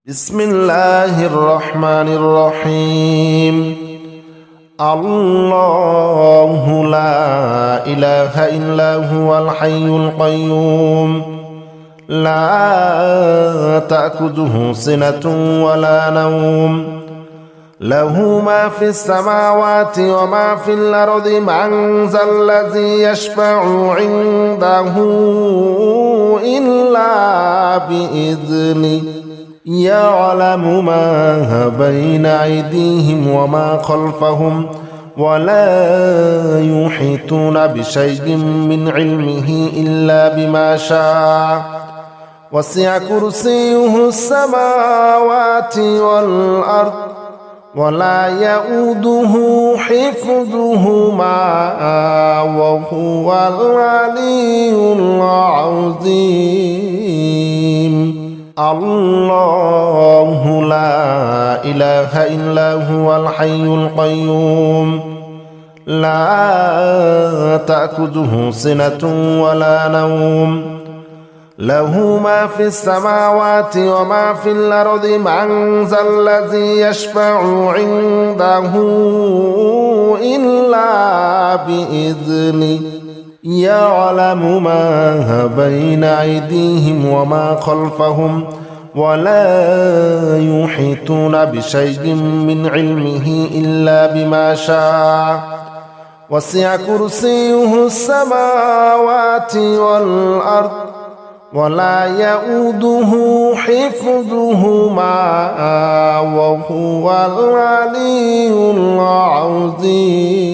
بسم الله الرحمن الرحيم. الله لا إله إلا هو الحي القيوم لا تأخذه سنة ولا نوم له ما في السماوات وما في الأرض من ذا الذي يشفع عنده إلا بإذنه يعلم ما بين أيديهم وما خلفهم ولا يحيطون بشيء من علمه إلا بما شاء وسع كرسيه السماوات والأرض ولا يؤوده حفظهما وهو العلي العظيم. الله لا إله إلا هو الحي القيوم لا تأخذه سنة ولا نوم له ما في السماوات وما في الأرض من ذا الذي يشفع عنده إلا بإذنه يعلم ما بين أيديهم وما خلفهم ولا يحيطون بشيء من علمه إلا بما شاء وسع كرسيه السماوات والأرض ولا يؤوده حفظهما وهو العلي العظيم.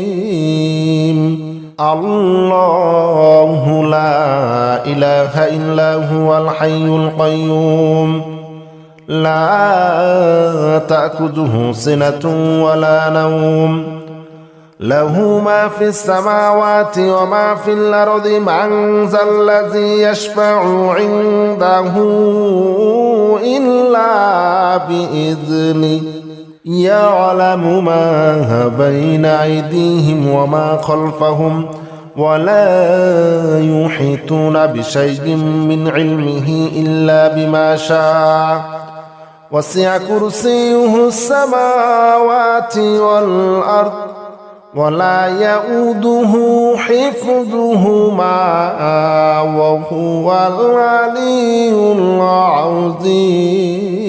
الله لا إله إلا هو الحي القيوم لا تأخذه سنة ولا نوم له ما في السماوات وما في الأرض من ذا الذي يشفع عنده إلا بإذنه يعلم ما بين أيديهم وما خلفهم ولا يحيطون بشيء من علمه إلا بما شاء وسع كرسيه السماوات والأرض ولا يؤوده حفظهما وهو العلي العظيم.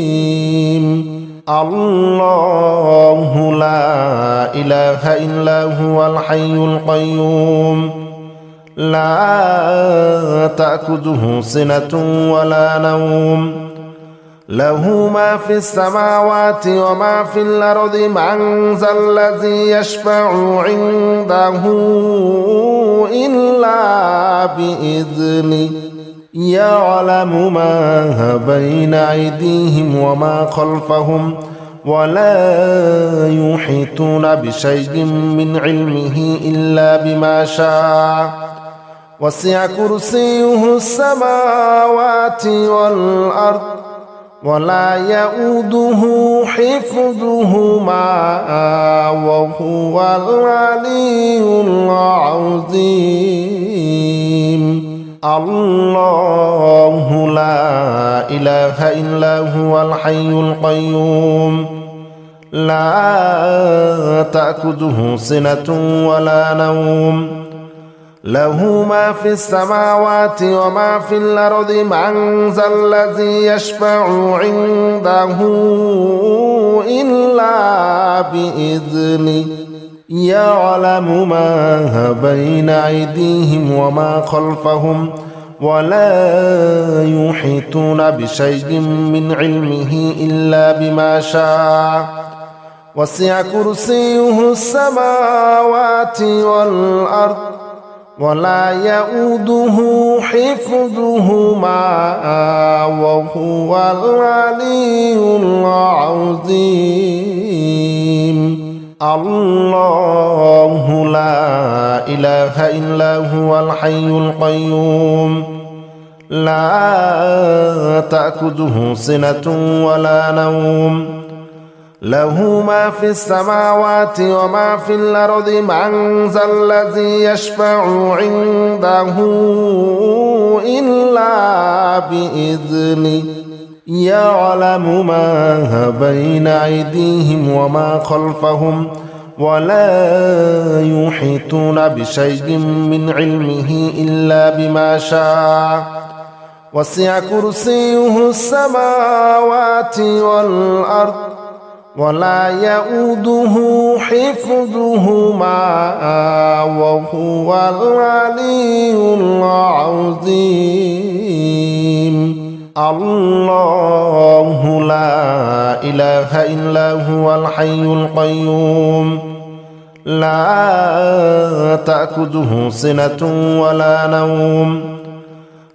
الله لا إله إلا هو الحي القيوم لا تأخذه سنة ولا نوم له ما في السماوات وما في الأرض من ذا الذي يشفع عنده إلا بإذنه يعلم ما بين أيديهم وما خلفهم ولا يحيطون بشيء من علمه إلا بما شاء وسع كرسيه السماوات والأرض ولا يؤوده حفظهما وهو العلي العظيم. الله لا إله إلا هو الحي القيوم لا تأخذه سنة ولا نوم له ما في السماوات وما في الأرض من ذا الذي يشفع عنده إلا بإذنه يعلم ما بين أيديهم وما خلفهم ولا يحيطون بشيء من علمه إلا بما شاء وسع كرسيه السماوات والأرض ولا يؤوده حفظهما وهو العلي العظيم. الله لا إله إلا هو الحي القيوم لا تأخذه سنة ولا نوم له ما في السماوات وما في الأرض من ذا الذي يشفع عنده إلا بإذنه يعلم ما بين أيديهم وما خلفهم ولا يحيطون بشيء من علمه إلا بما شاء وسع كرسيه السماوات والأرض ولا يؤوده حفظهما وهو العلي العظيم الله لا إله إلا هو الحي القيوم لا تأخذه سنة ولا نوم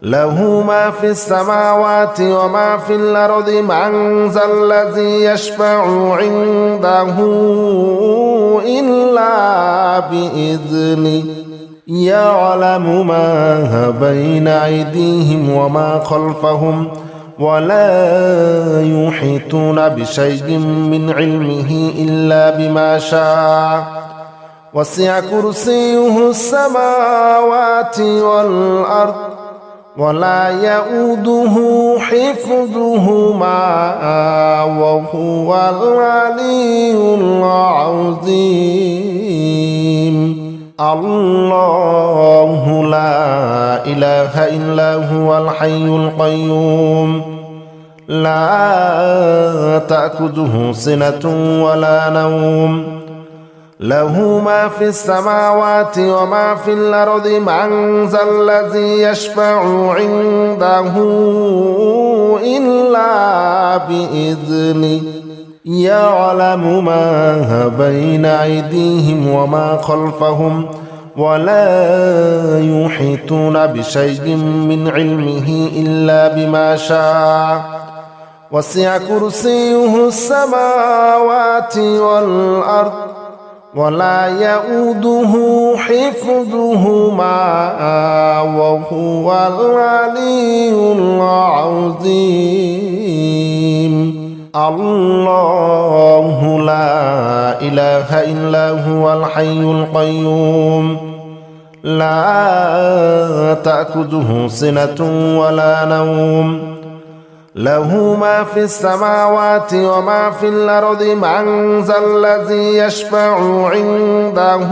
له ما في السماوات وما في الأرض من ذا الذي يشفع عنده إلا بإذنه يعلم ما بين أيديهم وما خلفهم ولا يحيطون بشيء من علمه إلا بما شاء وسع كرسيه السماوات والأرض ولا يؤوده حفظهما وهو العلي العظيم الله لا إله إلا هو الحي القيوم لا تأخذه سنة ولا نوم له ما في السماوات وما في الأرض من ذا الذي يشفع عنده إلا بإذنه يعلم ما بين أيديهم وما خلفهم ولا يحيطون بشيء من علمه إلا بما شاء وسع كرسيه السماوات والأرض ولا يؤوده حفظهما وهو العلي العظيم الله لا إله إلا هو الحي القيوم لا تأخذه سنة ولا نوم له ما في السماوات وما في الأرض من ذا الذي يشفع عنده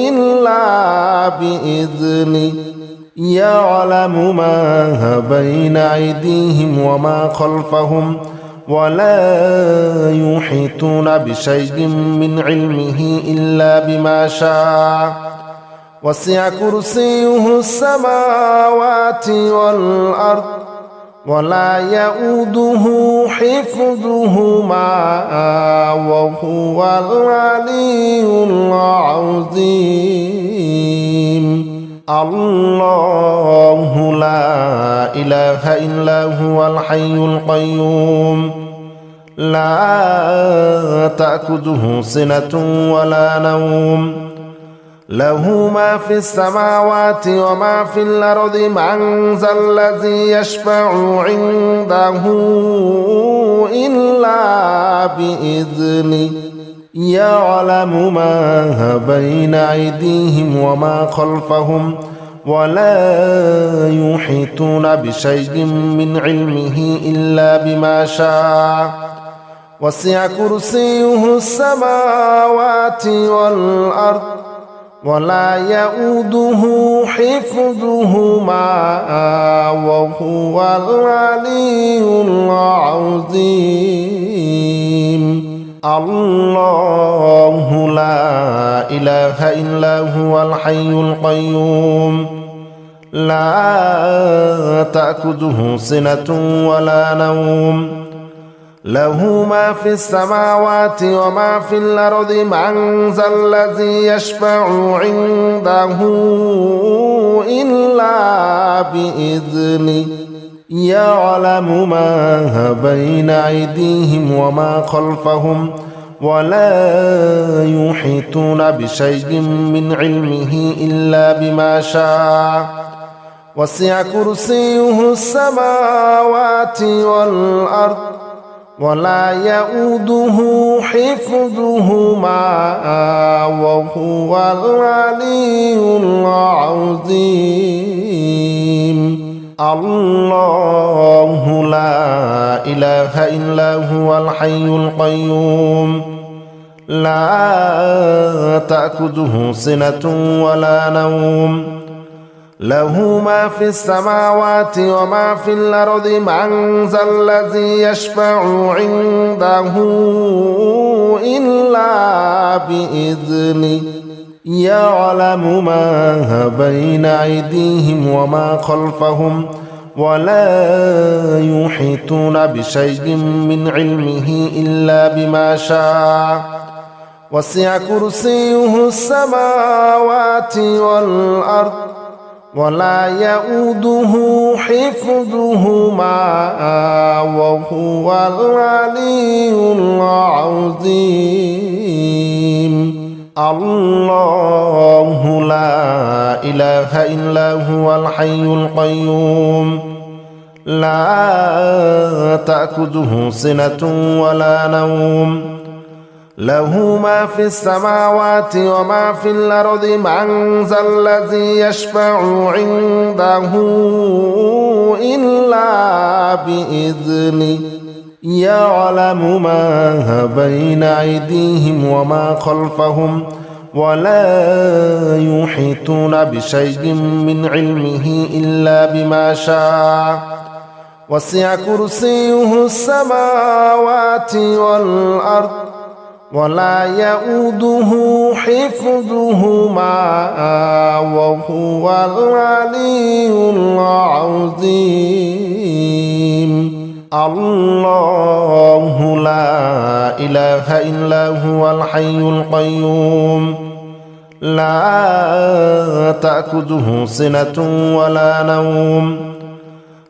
إلا بإذنه يعلم ما بين أيديهم وما خلفهم ولا يحيطون بشيء من علمه إلا بما شاء وسع كرسيه السماوات والأرض ولا يؤوده حفظهما وهو العلي العظيم الله لا إله إلا هو الحي القيوم لا تأخذه سنة ولا نوم له ما في السماوات وما في الأرض من ذا الذي يشفع عنده إلا بإذنه يعلم ما بين أيديهم وما خلفهم ولا يحيطون بشيء من علمه إلا بما شاء وسع كرسيه السماوات والأرض ولا يؤوده حفظهما وهو العلي العظيم الله لا إله إلا هو الحي القيوم لا تأخذه سنة ولا نوم له ما في السماوات وما في الأرض من ذا الذي يشفع عنده إلا بإذنه يعلم ما بين أيديهم وما خلفهم ولا يحيطون بشيء من علمه إلا بما شاء وسع كرسيه السماوات والأرض ولا يؤوده حفظهما وهو العلي العظيم الله لا إله إلا هو الحي القيوم لا تأخذه سنة ولا نوم له ما في السماوات وما في الأرض من ذا الذي يشفع عنده إلا بإذنه يعلم ما بين أيديهم وما خلفهم ولا يحيطون بشيء من علمه إلا بما شاء وسع كرسيه السماوات والأرض ولا يؤوده حفظهما وهو العلي العظيم الله لا إله إلا هو الحي القيوم لا تأخذه سنة ولا نوم له ما في السماوات وما في الأرض من ذا الذي يشفع عنده إلا بإذنه يعلم ما بين أيديهم وما خلفهم ولا يحيطون بشيء من علمه إلا بما شاء وسع كرسيه السماوات والأرض ولا يؤوده حفظهما وهو العلي العظيم الله لا إله إلا هو الحي القيوم لا تأخذه سنة ولا نوم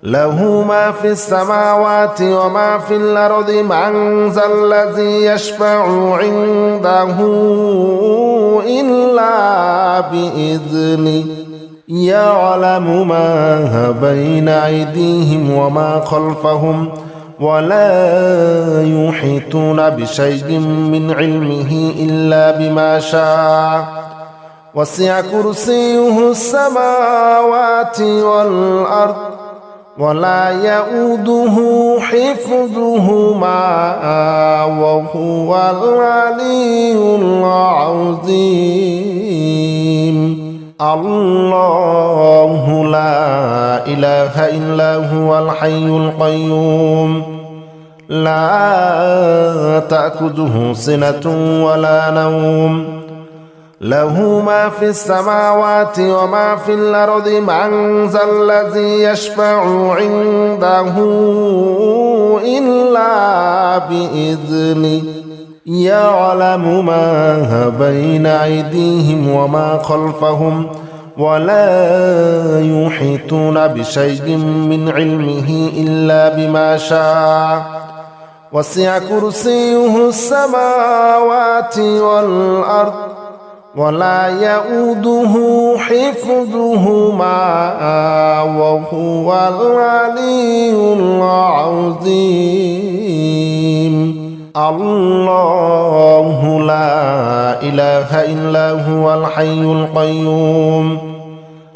له ما في السماوات وما في الأرض من ذا الذي يشفع عنده إلا بإذنه يعلم ما بين أيديهم وما خلفهم ولا يحيطون بشيء من علمه إلا بما شاء وسع كرسيه السماوات والأرض ولا يؤوده حفظهما وهو العلي العظيم الله لا إله إلا هو الحي القيوم لا تأخذه سنة ولا نوم له ما في السماوات وما في الأرض من ذا الذي يشفع عنده إلا بإذنه يعلم ما بين أيديهم وما خلفهم ولا يحيطون بشيء من علمه إلا بما شاء وسع كرسيه السماوات والأرض ولا يؤوده حفظهما وهو العلي العظيم الله لا إله إلا هو الحي القيوم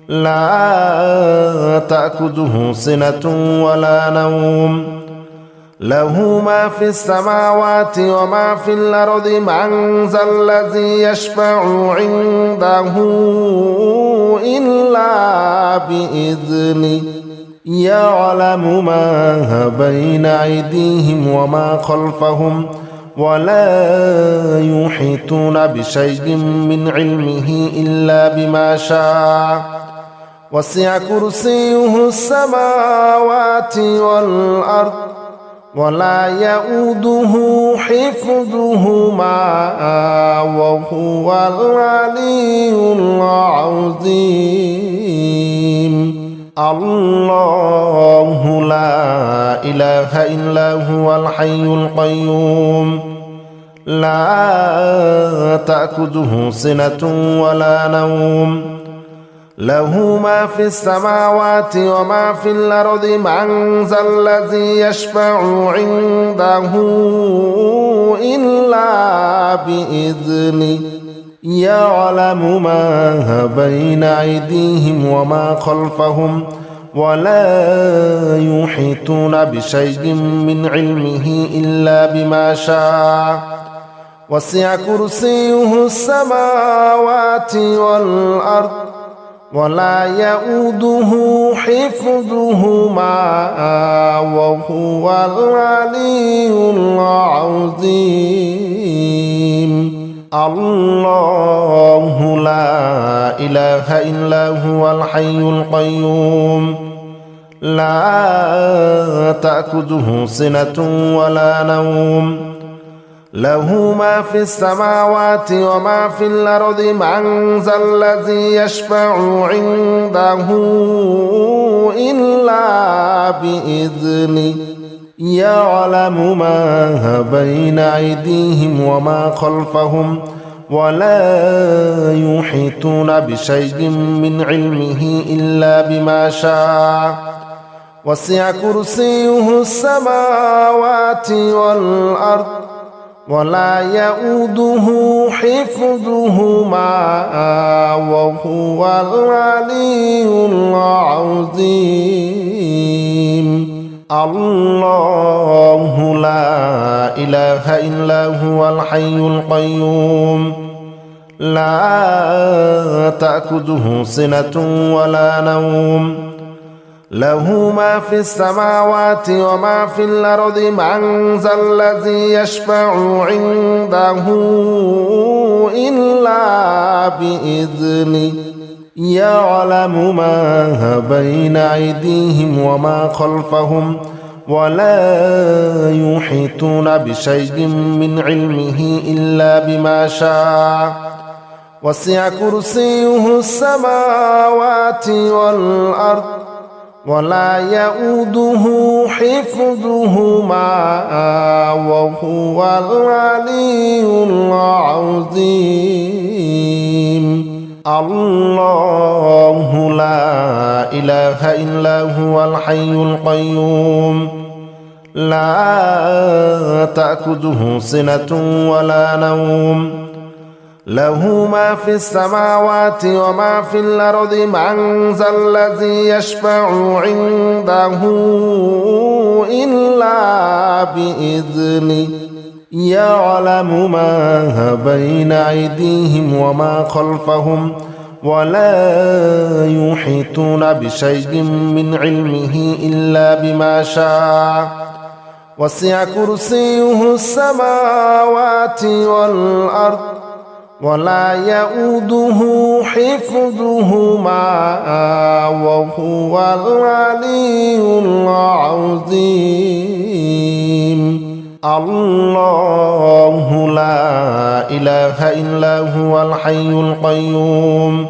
لا تأخذه سنة ولا نوم له ما في السماوات وما في الأرض من ذا الذي يشفع عنده إلا بإذنه يعلم ما بين أيديهم وما خلفهم ولا يحيطون بشيء من علمه إلا بما شاء وسع كرسيه السماوات والأرض ولا يؤوده حفظهما وهو العلي العظيم الله لا إله إلا هو الحي القيوم لا تأخذه سنة ولا نوم له ما في السماوات وما في الأرض من ذا الذي يشفع عنده إلا بإذنه يعلم ما بين أيديهم وما خلفهم ولا يحيطون بشيء من علمه إلا بما شاء وسع كرسيه السماوات والأرض ولا يؤوده حفظهما وهو العلي العظيم الله لا إله إلا هو الحي القيوم لا تأخذه سنة ولا نوم له ما في السماوات وما في الأرض من ذا الذي يشفع عنده إلا بإذنه يعلم ما بين أيديهم وما خلفهم ولا يحيطون بشيء من علمه إلا بما شاء وسع كرسيه السماوات والأرض ولا يؤوده حفظهما وهو العلي العظيم الله لا إله إلا هو الحي القيوم لا تأخذه سنة ولا نوم له ما في السماوات وما في الأرض من ذا الذي يشفع عنده إلا بإذنه يعلم ما بين أيديهم وما خلفهم ولا يحيطون بشيء من علمه إلا بما شاء وسع كرسيه السماوات والأرض ولا يؤوده حفظهما وهو العلي العظيم الله لا إله إلا هو الحي القيوم لا تأخذه سنة ولا نوم له ما في السماوات وما في الأرض من ذا الذي يشفع عنده إلا بإذنه يعلم ما بين أيديهم وما خلفهم ولا يحيطون بشيء من علمه إلا بما شاء وسع كرسيه السماوات والأرض ولا يؤوده حفظهما وهو العلي العظيم الله لا إله إلا هو الحي القيوم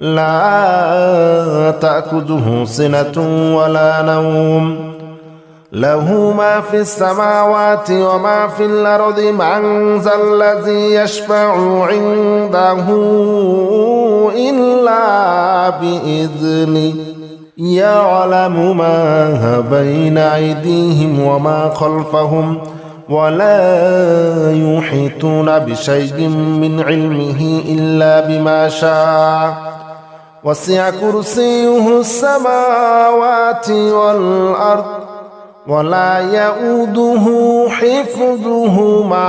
لا تأخذه سنة ولا نوم له ما في السماوات وما في الأرض من ذا الذي يشفع عنده إلا بإذنه يعلم ما بين أيديهم وما خلفهم ولا يحيطون بشيء من علمه إلا بما شاء وسع كرسيه السماوات والأرض ولا يؤوده حفظهما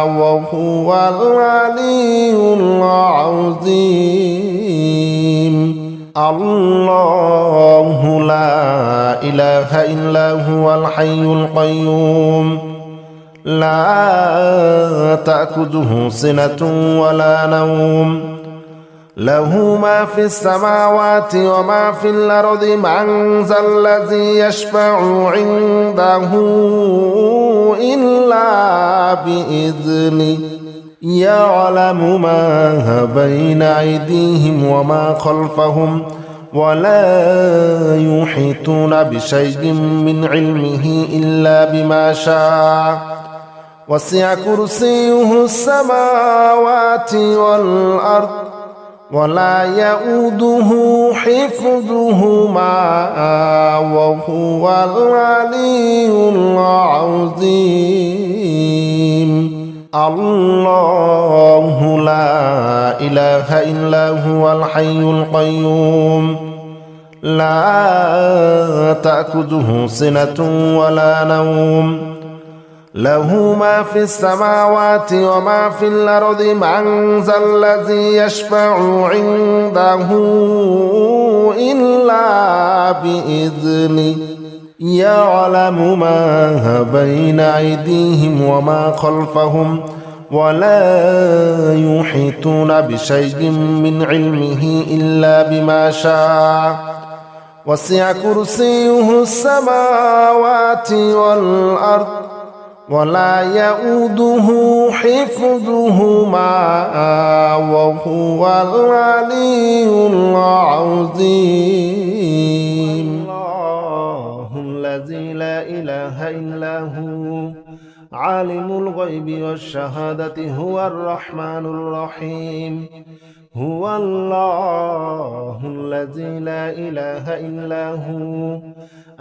وهو العلي العظيم الله لا إله إلا هو الحي القيوم لا تأخذه سنة ولا نوم له ما في السماوات وما في الأرض من ذا الذي يشفع عنده إلا بإذنه يعلم ما بين أيديهم وما خلفهم ولا يحيطون بشيء من علمه إلا بما شاء وسع كرسيه السماوات والأرض ولا يؤوده حفظهما وهو العلي العظيم الله لا إله إلا هو الحي القيوم لا تأخذه سنة ولا نوم له ما في السماوات وما في الأرض من ذا الذي يشفع عنده إلا بإذنه يعلم ما بين أيديهم وما خلفهم ولا يحيطون بشيء من علمه إلا بما شاء وسع كرسيه السماوات والأرض ولا يؤوده حفظهما وهو العلي العظيم. الله الذي لا إله إلا هو عالم الغيب والشهادة هو الرحمن الرحيم. هو الله الذي لا إله إلا هو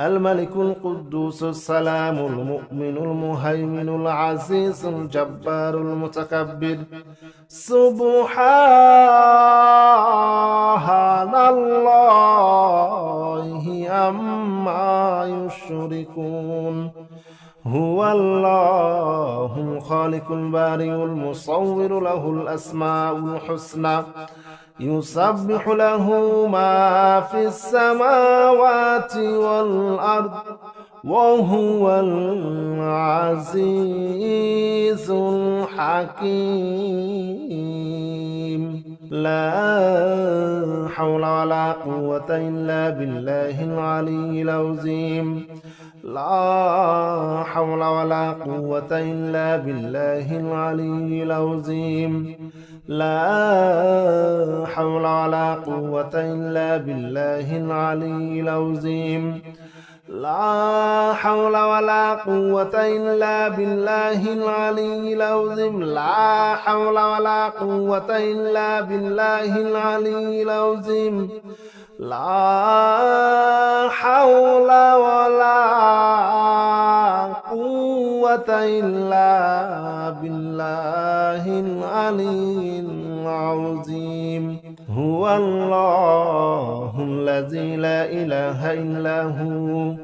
الملك القدوس السلام المؤمن المهيمن العزيز الجبار المتكبر. سبحان الله عما يشركون. هو الله الخالق البارئ المصور له الأسماء الحسنى يسبح له ما في السماوات والأرض وهو العزيز الحكيم. لا حول ولا قوة إلا بالله العلي العظيم. لا حول ولا قوة إلا بالله العلي العظيم. لا حول ولا قوة إلا بالله العلي العظيم. لا حول ولا قوة إلا بالله العلي العظيم. لا حول ولا قوة إلا بالله العلي العظيم. لا حول ولا قوة إلا بالله العلي العظيم. هو الله الذي لا إله إلا هو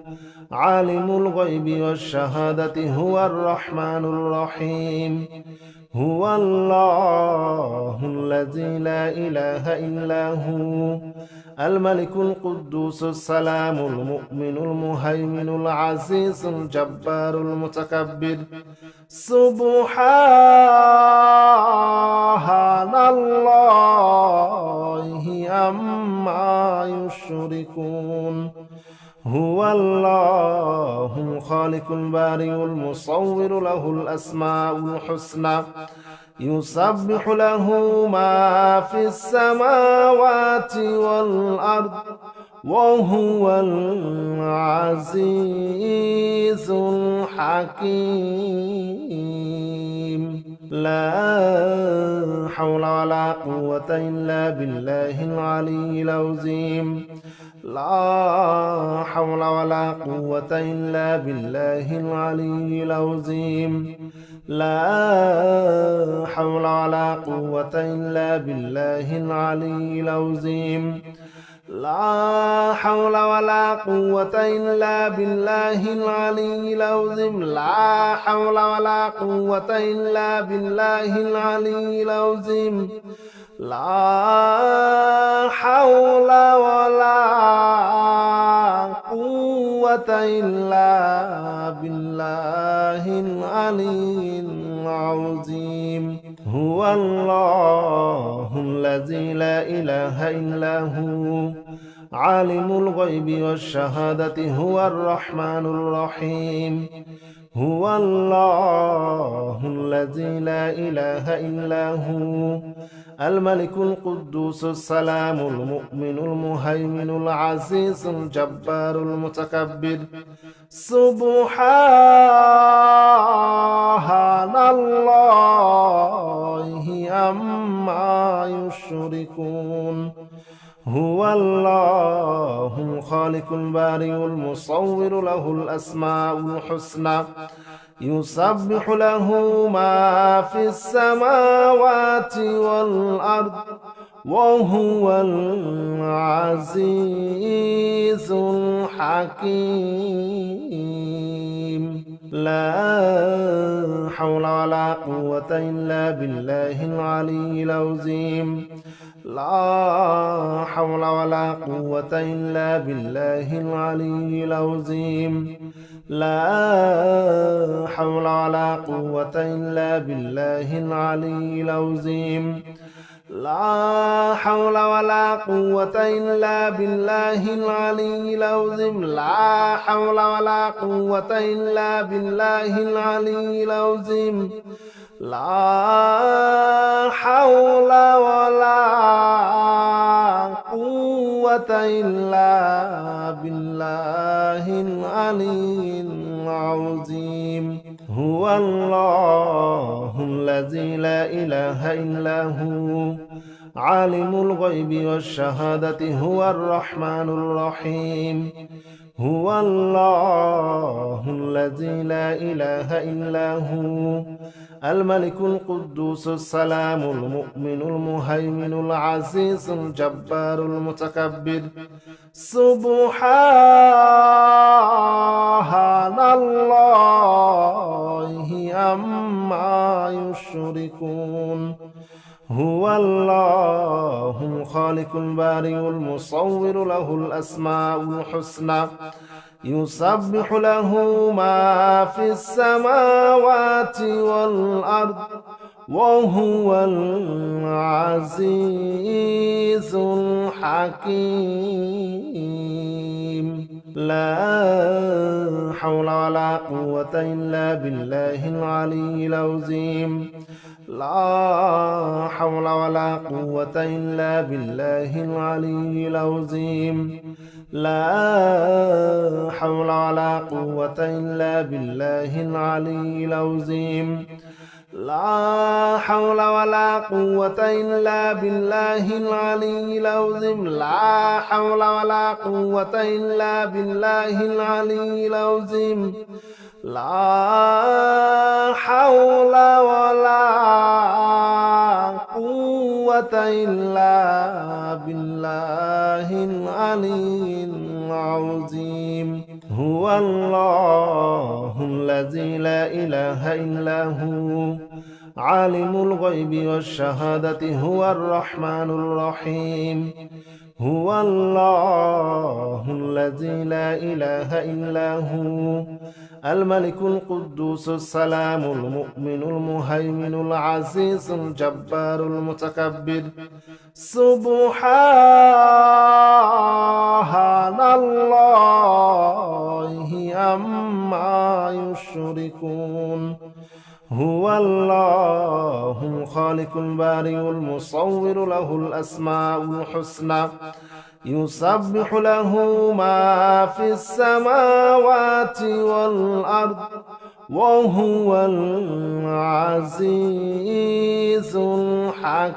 عالم الغيب والشهادة هو الرحمن الرحيم. هو الله الذي لا إله إلا هو الملك القدوس السلام المؤمن المهيمن العزيز الجبار المتكبر. سبحان الله عما يشركون. هو الله الخالق البارئ المصور له الأسماء الحسنى يسبح له ما في السماوات والأرض وهو العزيز الحكيم. لا حول ولا قوة إلا بالله العلي العظيم. لا حول ولا قوة إلا بالله العلي العظيم. لا حول ولا قوة إلا بالله العلي العظيم. لا حول ولا قوة إلا بالله العلي العظيم. لا حول ولا قوة إلا بالله العلي العظيم. لا حول ولا قوة إلا بالله العلي العظيم. هو الله الذي لا إله إلا هو عالم الغيب والشهادة هو الرحمن الرحيم. هو الله الذي لا إله إلا هو الملك القدوس السلام المؤمن المهيمن العزيز الجبار المتكبر. سبحان الله عما يشركون. هو الله الخالق البارئ المصور له الأسماء الحسنى يسبح له ما في السماوات والأرض وهو العزيز الحكيم. لا حول ولا قوة إلا بالله العلي العظيم. لا حول ولا قوة إلا بالله العلي العظيم. لا حول ولا قوة إلا بالله العلي العظيم. لا حول ولا قوة إلا بالله العلي العظيم. لا حول ولا قوة إلا بالله العلي العظيم. لا حول ولا قوة إلا بالله العلي العظيم. هو الله الذي لا إله إلا هو عالم الغيب والشهادة هو الرحمن الرحيم. هو الله الذي لا إله إلا هو الملك القدوس السلام المؤمن المهيمن العزيز الجبار المتكبر. سبحان الله عما يشركون. هو الله الخالق البارئ المصور له الأسماء الحسنى يسبح له ما في السماوات والأرض وهو العزيز الحكيم. لا حول ولا قوة إلا بالله العلي العظيم. لا حول ولا قوة إلا بالله العلي العظيم. لا حول ولا قوة إلا بالله العلي العظيم. لا حول ولا قوة إلا بالله العلي العظيم. لا حول ولا قوة إلا بالله العلي العظيم. لا حول ولا قوة إلا بالله العلي العظيم. هو الله الذي لا إله إلا هو عالم الغيب والشهادة هو الرحمن الرحيم. هو الله الذي لا إله إلا هو الملك القدوس السلام المؤمن المهيمن العزيز الجبار المتكبر. سبحان الله عما يشركون. هو الله الخالق البارئ المصور له الأسماء الحسنى يسبح له ما في السماوات والأرض وهو العزيز الحكيم.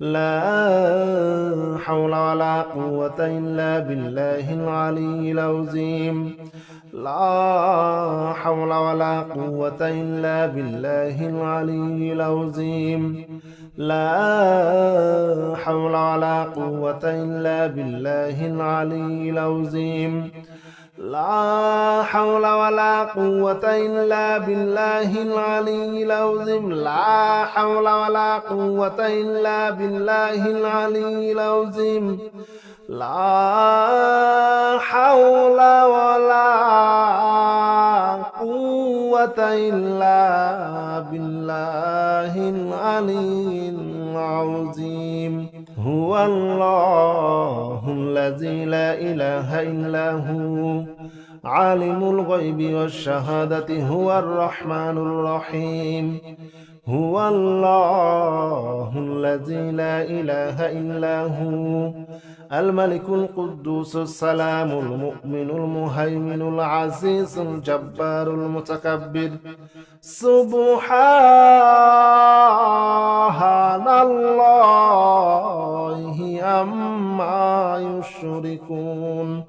لا حول ولا قوة إلا بالله العلي العظيم. لا حول ولا قوة إلا بالله العلي العظيم. لا حول ولا قوة إلا بالله العلي العظيم. لا حول ولا قوة إلا بالله العلي العظيم. لا حول ولا قوة إلا بالله العلي العظيم. لا حول ولا قوة إلا بالله العلي العظيم. هو الله الذي لا إله إلا هو عالم الغيب والشهادة هو الرحمن الرحيم. هو الله الذي لا إله إلا هو الملك القدوس السلام المؤمن المهيمن العزيز الجبار المتكبر. سبحان الله عما يشركون.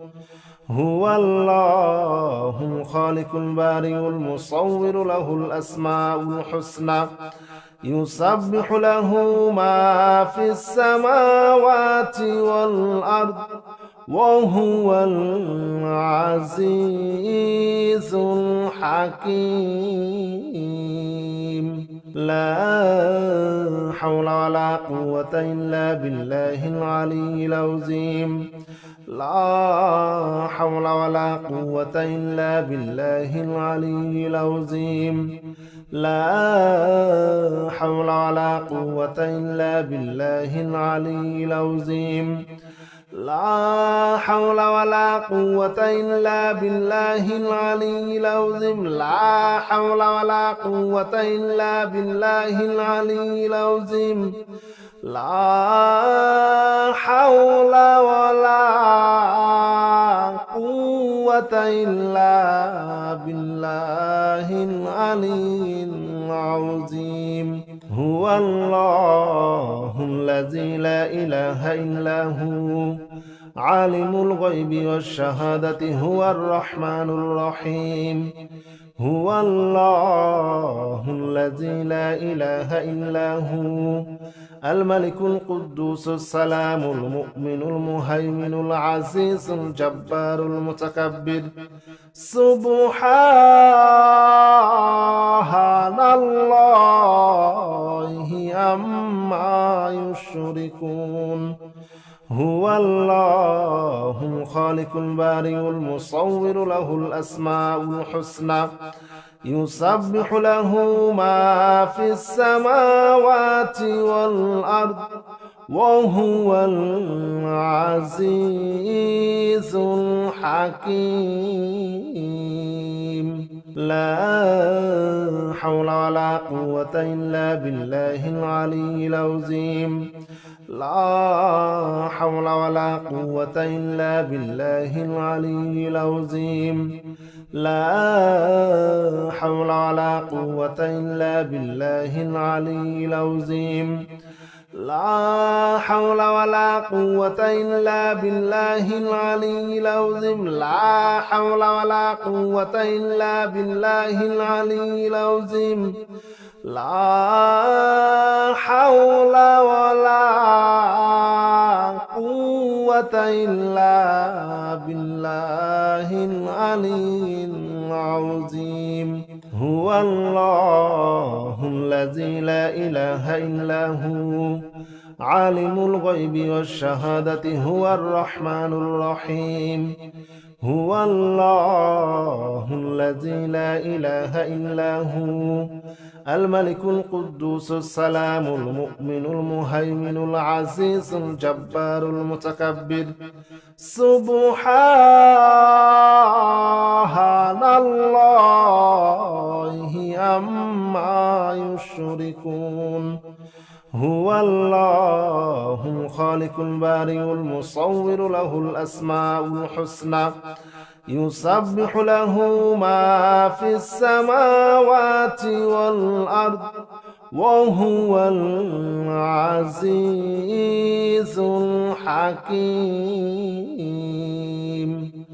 هو الله الخالق البارئ المصور له الأسماء الحسنى يسبح له ما في السماوات والأرض وهو العزيز الحكيم. لا حول ولا قوة إلا بالله العلي العظيم. لا حول ولا قوة إلا بالله العلي العظيم. لا حول ولا قوة إلا بالله العلي العظيم. لا حول ولا قوة إلا بالله العلي العظيم. لا حول ولا قوة إلا بالله العلي العظيم. لا حول ولا قوة إلا بالله العلي العظيم. هو الله الذي لا إله إلا هو عالم الغيب والشهادة هو الرحمن الرحيم. هو الله الذي لا إله إلا هو الملك القدوس السلام المؤمن المهيمن العزيز الجبار المتكبر. سبحان الله عما يشركون. هو الله الخالق البارئ المصور له الأسماء الحسنى يسبح له ما في السماوات والأرض وهو العزيز الحكيم. لا حول ولا قوة إلا بالله العلي العظيم. لا حول ولا قوة إلا بالله العلي العظيم. لا حول ولا قوة إلا بالله العلي العظيم. لا حول ولا قوة إلا بالله العلي العظيم. لا حول ولا قوة إلا بالله العلي العظيم. لا حول ولا قوة إلا بالله العلي العظيم. هو الله الذي لا إله إلا هو عالم الغيب والشهادة هو الرحمن الرحيم. هو الله الذي لا إله إلا هو الملك القدوس السلام المؤمن المهيمن العزيز الجبار المتكبر. سبحان الله عما يشركون. هو الله الخالق البارئ المصور له الأسماء الحسنى يسبح له ما في السماوات والأرض وهو العزيز الحكيم.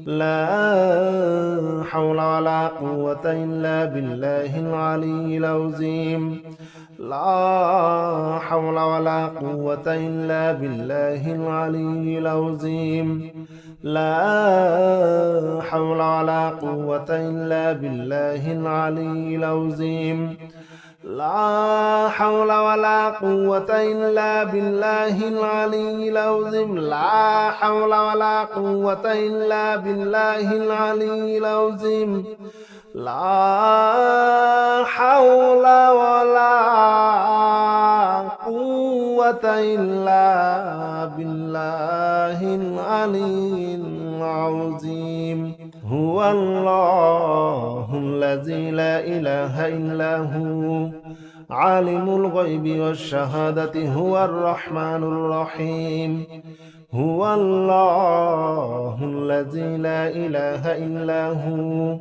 لا حول ولا قوة إلا بالله العلي العظيم. لا حول ولا قوة إلا بالله العلي العظيم. لا حول ولا قوة إلا بالله العلي العظيم. لا حول ولا قوة إلا بالله العلي العظيم. لا حول ولا قوة إلا بالله العلي العظيم. لا حول ولا قوة إلا بالله العلي العظيم. هو الله الذي لا إله إلا هو عالم الغيب والشهادة هو الرحمن الرحيم. هو الله الذي لا إله إلا هو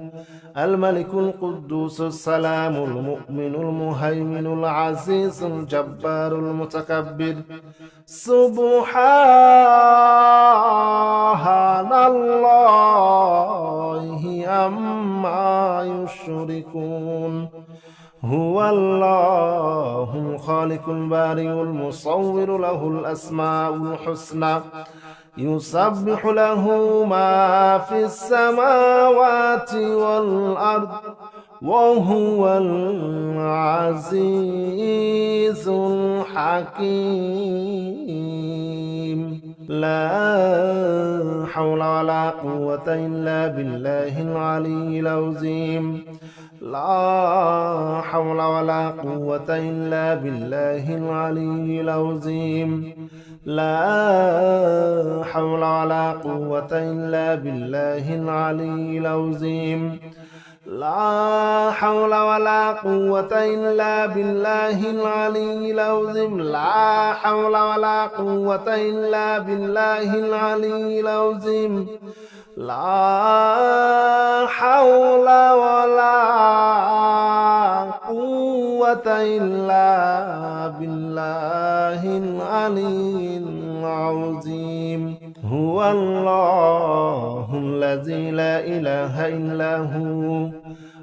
الملك القدوس السلام المؤمن المهيمن العزيز الجبار المتكبر. سبحان الله عما يشركون. هو الله الخالق البارئ المصور له الأسماء الحسنى يسبح له ما في السماوات والأرض وهو العزيز الحكيم لا حول ولا قوة إلا بالله العلي العظيم لا حول ولا قوة إلا بالله العلي العظيم لا حول ولا قوة إلا بالله العلي العظيم لا حول ولا قوة إلا بالله العلي العظيم لا حول ولا قوة إلا بالله العلي العظيم لا حول ولا قوة إلا بالله العلي العظيم هو الله الذي لا إله إلا هو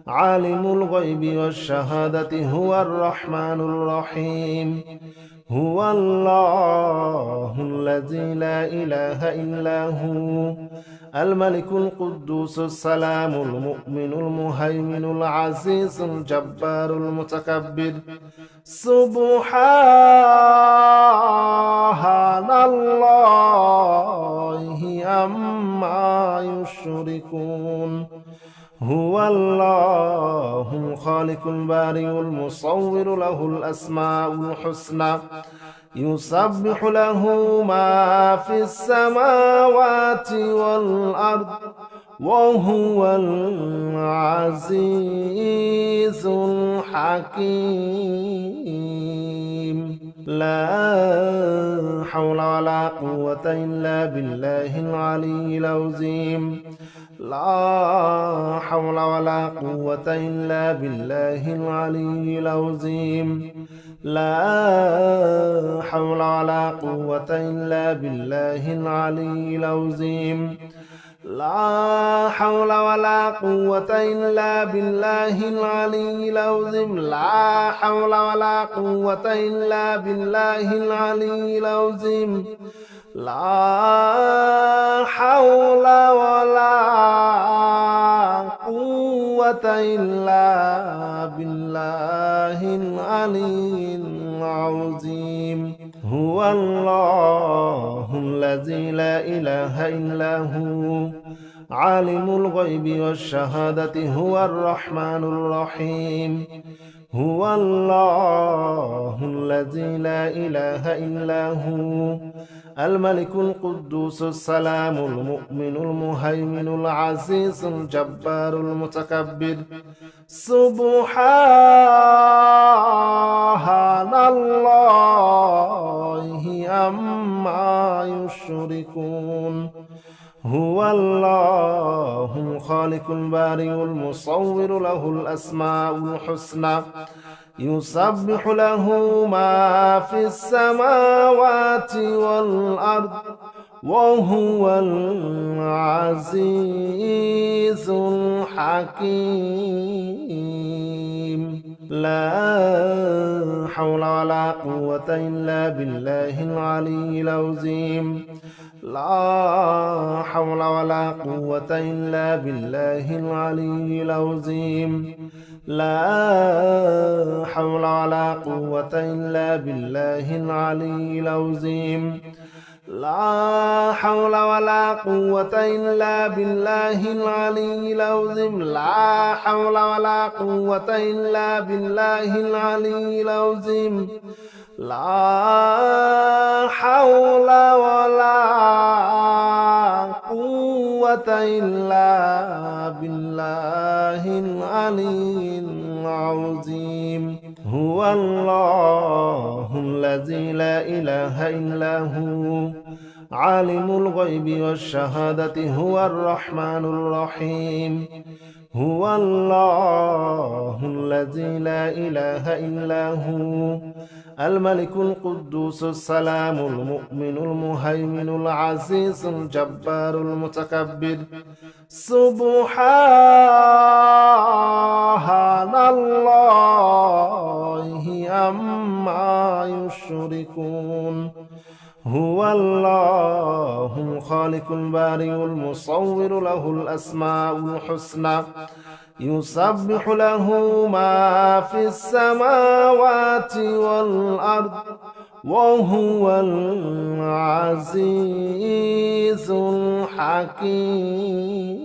عالم الغيب والشهادة هو الرحمن الرحيم هو الله الذي لا إله إلا هو الملك القدوس السلام المؤمن المهيمن العزيز الجبار المتكبر سبحان الله عما يشركون هو الله الخالق البارئ المصور له الأسماء الحسنى يسبح له ما في السماوات والأرض وهو العزيز الحكيم لا حول ولا قوة إلا بالله العلي العظيم لا حول ولا قوة إلا بالله العلي العظيم لا حول ولا قوة إلا بالله العلي العظيم لا حول ولا قوة إلا بالله العلي العظيم لا حول ولا قوة إلا بالله العلي العظيم لا حول ولا قوة إلا بالله العلي العظيم هو الله الذي لا إله إلا هو عالم الغيب والشهادة هو الرحمن الرحيم هو الله الذي لا إله إلا هو الملك القدوس السلام المؤمن المهيمن العزيز الجبار المتكبر سبحان الله عما يشركون هو الله الخالق البارئ المصور له الأسماء الحسنى يسبح له ما في السماوات والأرض وهو العزيز الحكيم لا حول ولا قوة إلا بالله العلي العظيم لا حول ولا قوة إلا بالله العلي العظيم لا حول ولا قوة إلا بالله العلي العظيم لا حول ولا قوة إلا بالله العلي العظيم لا حول ولا قوة إلا بالله العلي العظيم لا حول ولا قوة إلا بالله العلي العظيم هو الله الذي لا إله إلا هو عالم الغيب والشهادة هو الرحمن الرحيم هو الله الذي لا إله إلا هو الملك القدوس السلام المؤمن المهيمن العزيز الجبار المتكبر سبحان الله هو الله الخالق البارئ المصور له الأسماء الحسنى يسبح له ما في السماوات والأرض وهو العزيز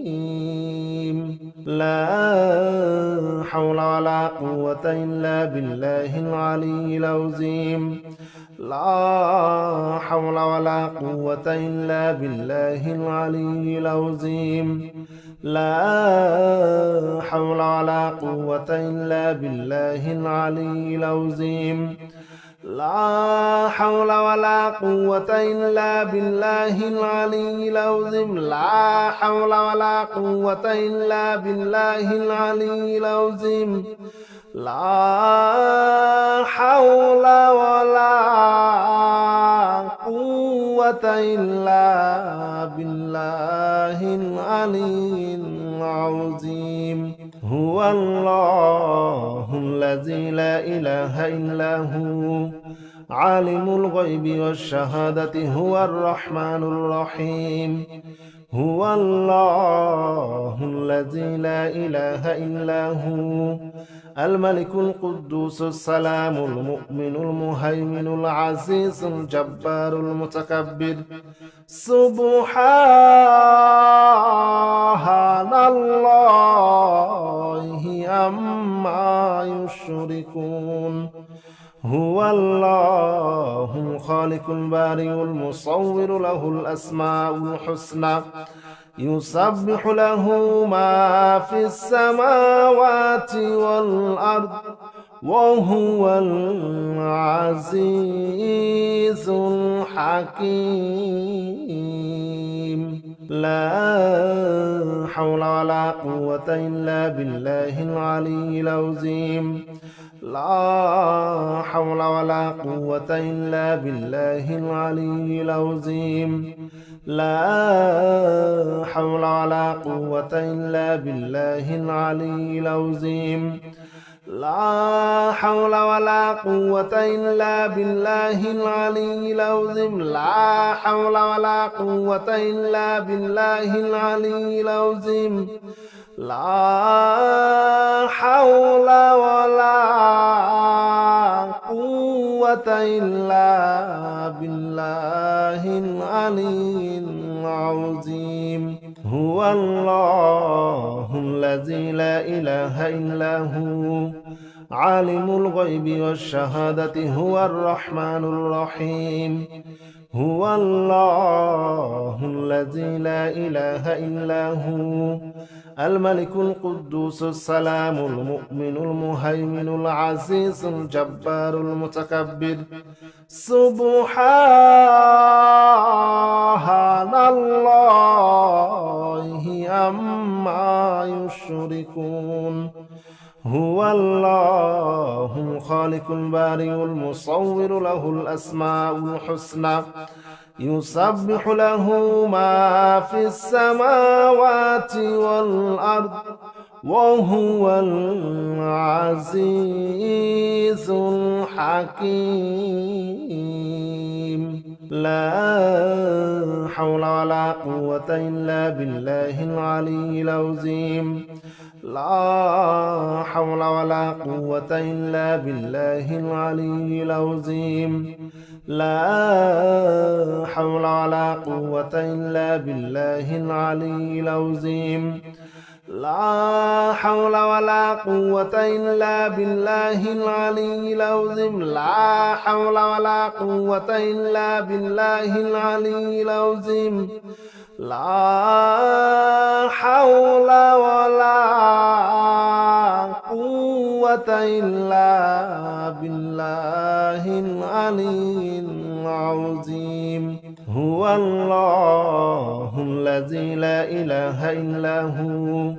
الحكيم لا حول ولا قوة إلا بالله العلي العظيم لا حول ولا قوة إلا بالله العلي العظيم لا حول ولا قوة إلا بالله العلي العظيم لا حول ولا قوة إلا بالله العلي العظيم لا حول ولا قوة إلا بالله العلي العظيم لا حول ولا قوة إلا بالله العلي العظيم هو الله الذي لا إله إلا هو عالم الغيب والشهادة هو الرحمن الرحيم هو الله الذي لا إله إلا هو الملك القدوس السلام المؤمن المهيمن العزيز الجبار المتكبر سبحان الله عما يشركون هو الله الخالق البارئ المصور له الأسماء الحسنى يسبح له ما في السماوات والأرض وهو العزيز الحكيم لا حول ولا قوة إلا بالله العلي العظيم لا حول ولا قوة إلا بالله العلي العظيم لا حول ولا قوة إلا بالله العلي العظيم لا حول ولا قوة إلا بالله العلي العظيم لا حول ولا قوة إلا بالله العلي العظيم لا حول ولا قوة إلا بالله العلي العظيم هو الله الذي لا إله إلا هو عالم الغيب والشهادة هو الرحمن الرحيم هو الله الذي لا إله إلا هو الملك القدوس السلام المؤمن المهيمن العزيز الجبار المتكبر سبحان الله عما يشركون هو الله الخالق البارئ المصور له الأسماء الحسنى يسبح له ما في السماوات والأرض وهو العزيز الحكيم لا حول ولا قوة إلا بالله العلي العظيم لا حول ولا قوة إلا بالله العلي العظيم لا حول ولا قوة إلا بالله العلي العظيم لا حول ولا قوة إلا بالله العلي العظيم لا حول ولا قوة إلا بالله العلي العظيم لا حول ولا قوة إلا بالله العلي العظيم هو الله الذي لا إله إلا هو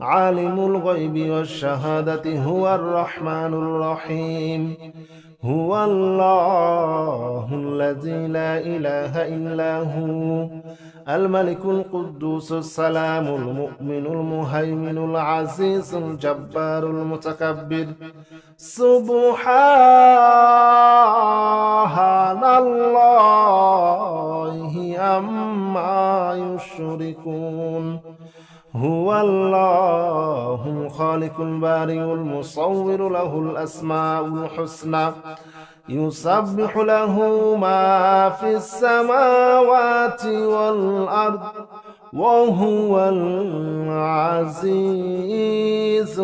عالم الغيب والشهادة هو الرحمن الرحيم هو الله الذي لا إله إلا هو الملك القدوس السلام المؤمن المهيمن العزيز الجبار المتكبر سبحان الله عما يشركون هو الله الخالق البارئ المصور له الأسماء الحسنى يسبح له ما في السماوات والأرض وهو العزيز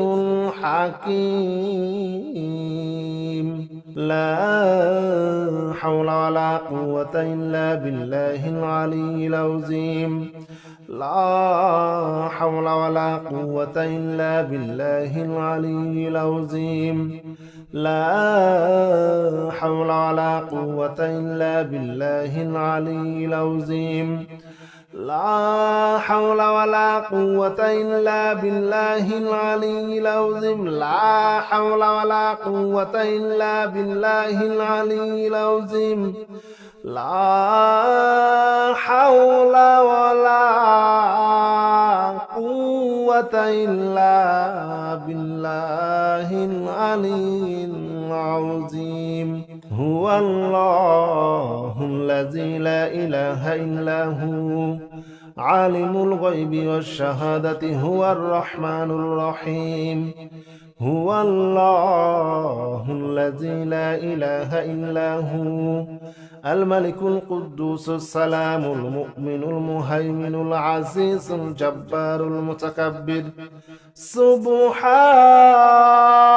الحكيم لا حول ولا قوة إلا بالله العلي العظيم لا حول ولا قوة إلا بالله العلي العظيم لا حول ولا قوة إلا بالله العلي العظيم لا حول ولا قوة إلا بالله العلي العظيم لا حول ولا قوة إلا بالله العلي العظيم لا حول ولا قوة إلا بالله العلي العظيم هو الله الذي لا إله إلا هو عالم الغيب والشهادة هو الرحمن الرحيم هو الله الذي لا إله إلا هو الملك القدوس السلام المؤمن المهيمن العزيز الجبار المتكبر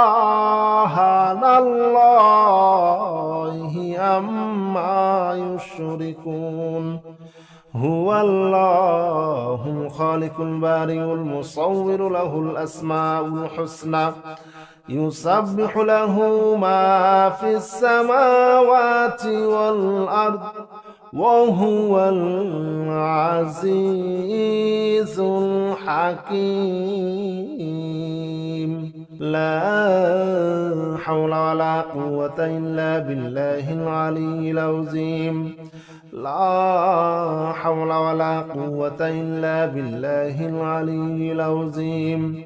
سبحان الله عما يشركون هو الله الخالق البارئ المصور له الأسماء الحسنى يسبح له ما في السماوات والأرض وهو العزيز الحكيم لا حول ولا قوة إلا بالله العلي العظيم لا حول ولا قوة إلا بالله العلي العظيم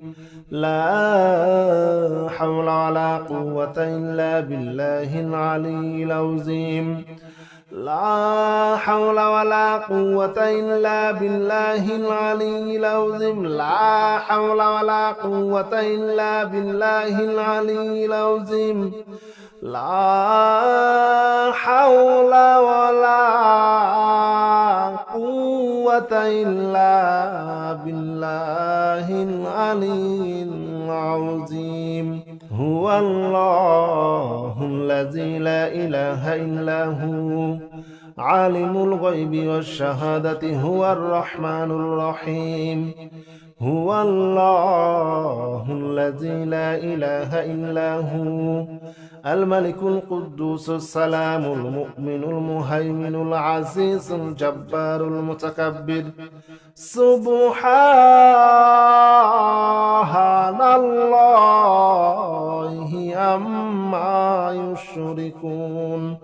لا حول ولا قوة إلا بالله العلي العظيم لا حول ولا قوة إلا بالله العلي العظيم لا حول ولا قوة إلا بالله العلي العظيم لا حول ولا قوة إلا بالله العلي العظيم هو الله الذي لا إله إلا هو عالم الغيب والشهادة هو الرحمن الرحيم هو الله الذي لا إله إلا هو الملك القدوس السلام المؤمن المهيمن العزيز الجبار المتكبر سبحان الله عما يشركون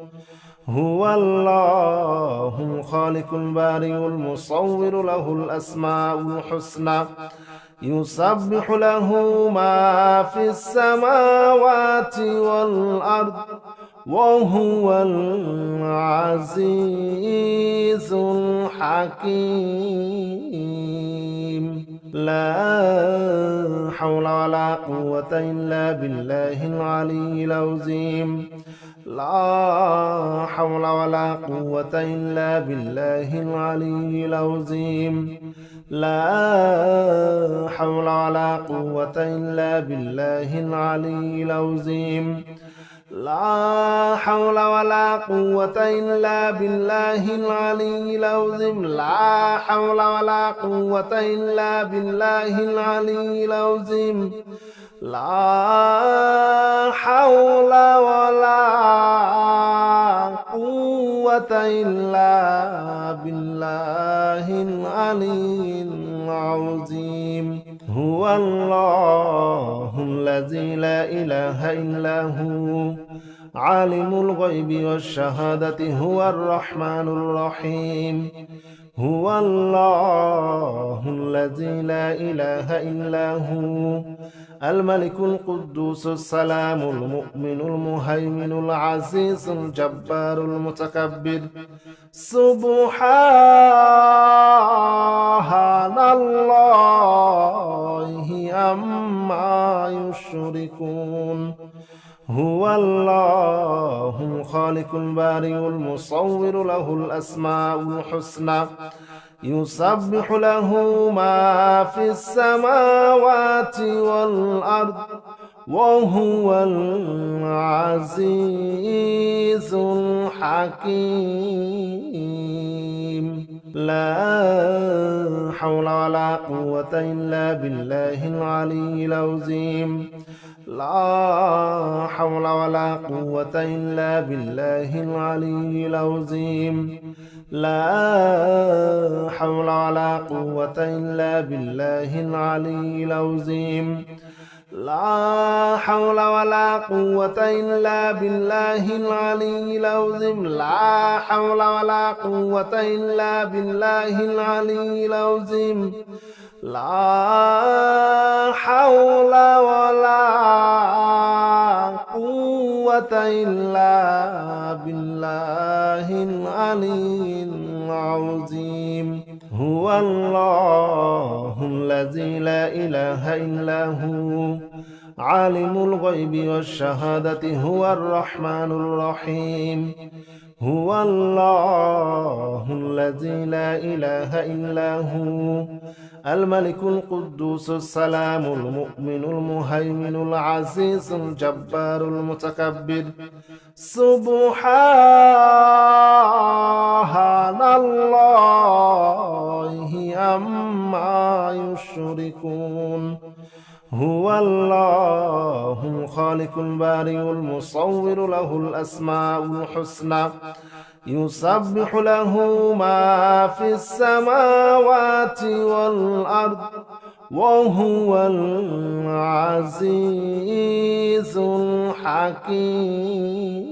هو الله الخالق البارئ المصور له الأسماء الحسنى يسبح له ما في السماوات والأرض وهو العزيز الحكيم لا حول ولا قوة إلا بالله العلي العظيم لا حول ولا قوة إلا بالله العلي العظيم لا حول ولا قوة إلا بالله العلي العظيم لا حول ولا قوة إلا بالله العلي العظيم لا حول ولا قوة إلا بالله العلي العظيم لا حول ولا قوة إلا بالله العلي العظيم هو الله الذي لا إله إلا هو عالم الغيب والشهادة هو الرحمن الرحيم هو الله الذي لا إله إلا هو الملك القدوس السلام المؤمن المهيمن العزيز الجبار المتكبر سبحان الله عما يشركون هو الله الخالق البارئ المصور له الأسماء الحسنى يسبح له ما في السماوات والأرض وهو العزيز الحكيم لا حول ولا قوة إلا بالله العلي العظيم لا حول ولا قوة إلا بالله العلي العظيم لا حول ولا قوة إلا بالله العلي العظيم لا حول ولا قوة إلا بالله العلي العظيم لا حول ولا قوة إلا بالله العلي العظيم لا حول ولا قوة إلا بالله العلي العظيم هو الله الذي لا إله إلا هو عالم الغيب والشهادة هو الرحمن الرحيم هو الله الذي لا إله إلا هو الملك القدوس السلام المؤمن المهيمن العزيز الجبار المتكبر سبحان الله عما يشركون هو الله الخالق البارئ المصور له الأسماء الحسنى يسبح له ما في السماوات والأرض وهو العزيز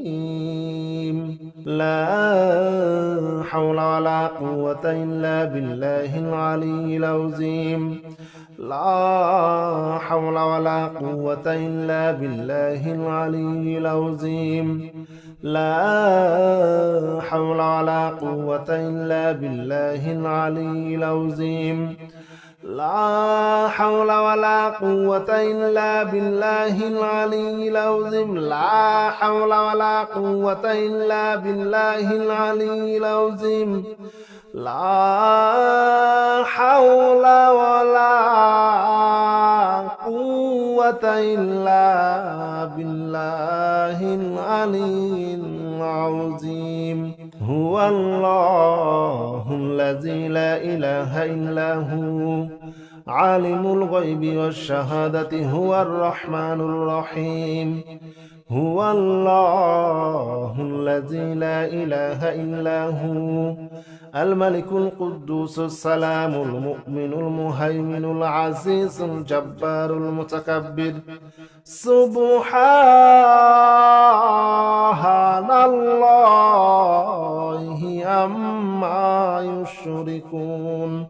الحكيم لا حول ولا قوة إلا بالله العلي العظيم لا حول ولا قوة إلا بالله العلي العظيم لا حول ولا قوة إلا بالله العلي العظيم لا حول ولا قوة إلا بالله العلي العظيم لا حول ولا قوة إلا بالله العلي العظيم لا حول ولا قوة إلا بالله العلي العظيم هو الله الذي لا إله إلا هو عالم الغيب والشهادة هو الرحمن الرحيم هو الله الذي لا إله إلا هو الملك القدوس السلام المؤمن المهيمن العزيز الجبار المتكبر سبحان الله عما يشركون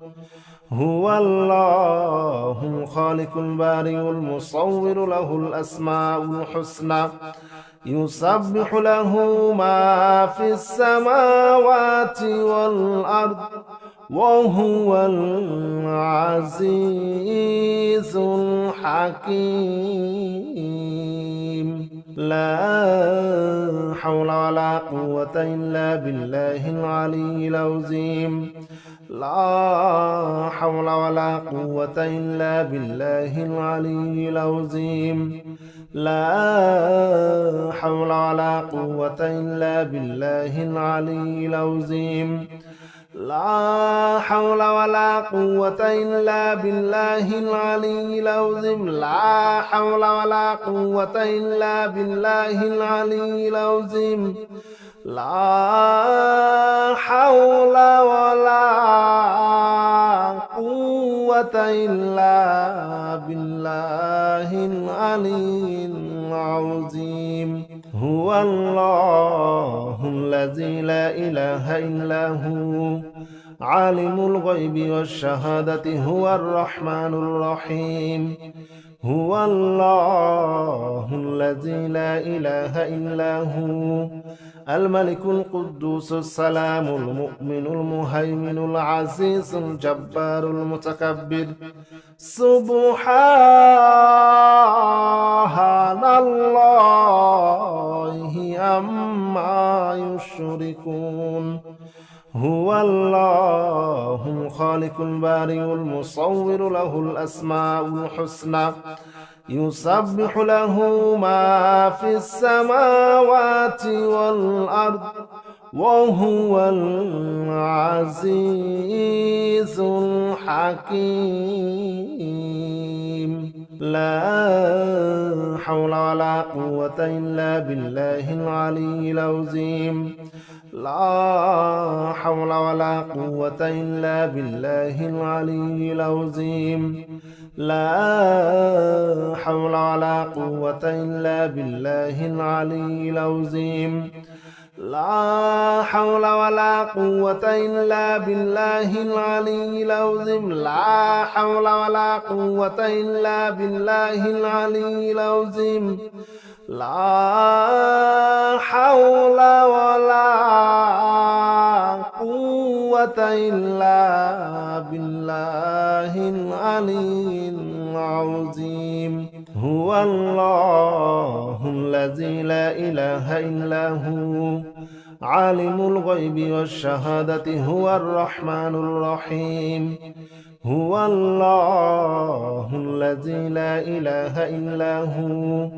هو الله الخالق البارئ المصور له الأسماء الحسنى يسبح له ما في السماوات والأرض وهو العزيز الحكيم لا حول ولا قوة إلا بالله العلي العظيم لا حول ولا قوة إلا بالله العلي العظيم لا حول ولا قوة إلا بالله العلي العظيم لا حول ولا قوة إلا بالله العلي العظيم لا حول ولا قوة إلا بالله العلي العظيم لا حول ولا قوة إلا بالله العلي العظيم هو الله الذي لا إله إلا هو عالم الغيب والشهادة هو الرحمن الرحيم هو الله الذي لا إله إلا هو الملك القدوس السلام المؤمن المهيمن العزيز الجبار المتكبر سبحان الله عما يشركون هو الله الخالق البارئ المصور له الأسماء الحسنى يسبح له ما في السماوات والأرض وهو العزيز الحكيم لا حول ولا قوة إلا بالله العلي العظيم لا حول ولا قوة إلا بالله العلي العظيم لا حول ولا قوة إلا بالله العلي العظيم لا حول ولا قوة إلا بالله العلي العظيم لا حول ولا قوة إلا بالله العلي العظيم لا حول ولا قوة إلا بالله العلي العظيم هو الله الذي لا إله إلا هو عالم الغيب والشهادة هو الرحمن الرحيم هو الله الذي لا إله إلا هو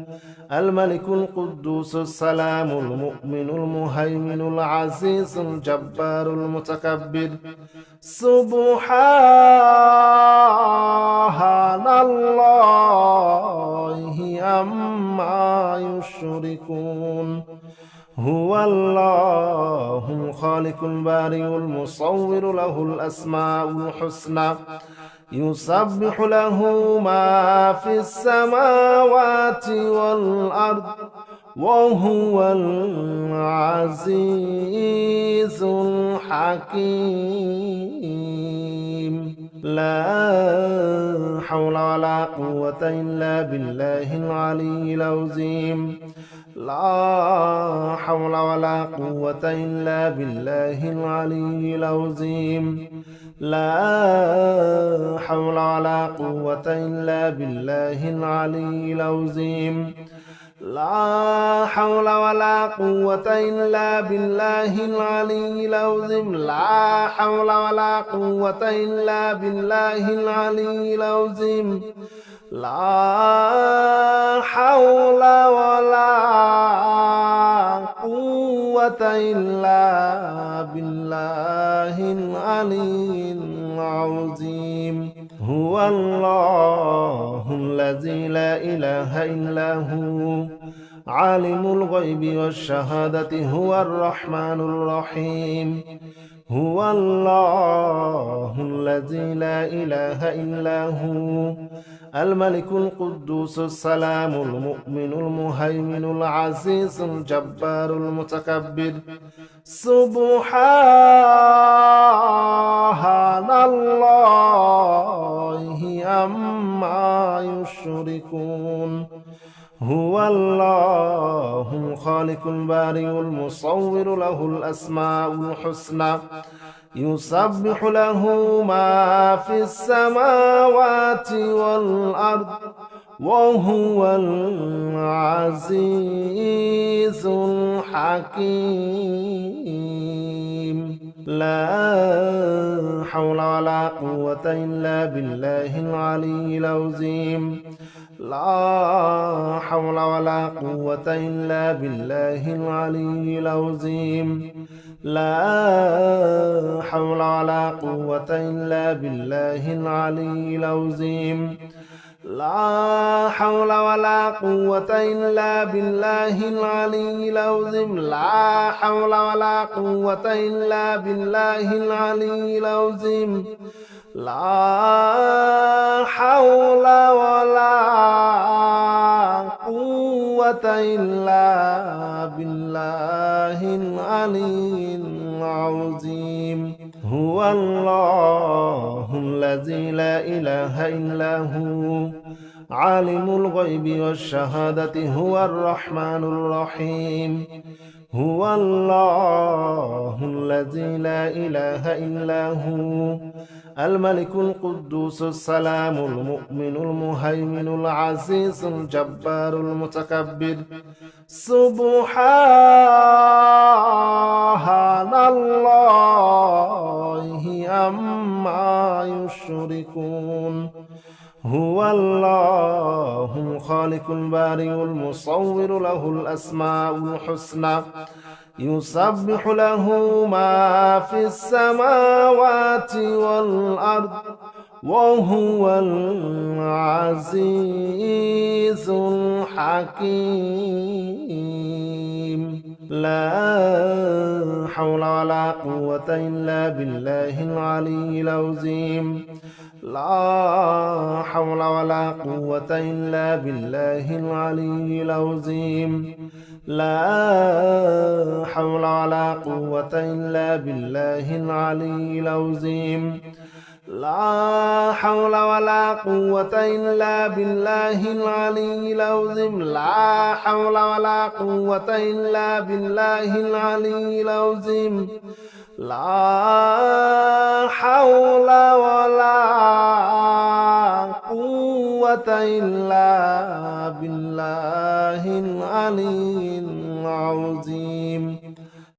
الملك القدوس السلام المؤمن المهيمن العزيز الجبار المتكبر سبحان الله عما يشركون هو الله الخالق البارئ المصور له الأسماء الحسنى يسبح له ما في السماوات والأرض وهو العزيز الحكيم لا حول ولا قوة إلا بالله العلي العظيم لا حول ولا قوة إلا بالله العلي العظيم لا حول ولا قوة إلا بالله العلي العظيم لا حول ولا قوة إلا بالله العلي العظيم لا حول ولا قوة إلا بالله العلي العظيم لا حول ولا قوة إلا بالله العلي العظيم هو الله الذي لا إله إلا هو عالم الغيب والشهادة هو الرحمن الرحيم هو الله الذي لا إله إلا هو الملك القدوس السلام المؤمن المهيمن العزيز الجبار المتكبر سبحان الله عما يشركون هو الله الخالق البارئ المصور له الأسماء الحسنى يسبح له ما في السماوات والأرض وهو العزيز الحكيم لا حول ولا قوة إلا بالله العلي العظيم لا حول ولا قوة إلا بالله العلي العظيم لا حول ولا قوة إلا بالله العلي العظيم لا حول ولا قوة إلا بالله العلي العظيم لا حول ولا قوة إلا بالله العلي العظيم لا حول ولا قوة إلا بالله العلي العظيم هو الله الذي لا إله إلا هو عالم الغيب والشهادة هو الرحمن الرحيم هو الله الذي لا إله إلا هو الملك القدوس السلام المؤمن المهيمن العزيز الجبار المتكبر سبحان الله عما يشركون هو الله الخالق البارئ المصور له الأسماء الحسنى يسبح له ما في السماوات والأرض وهو العزيز الحكيم لا حول ولا قوة إلا بالله العلي العظيم لا حول ولا قوة إلا بالله العلي العظيم لا حول ولا قوة إلا بالله العلي العظيم لا حول ولا قوة إلا بالله العلي العظيم لا حول ولا قوة إلا بالله العلي العظيم لا حول ولا قوة إلا بالله العلي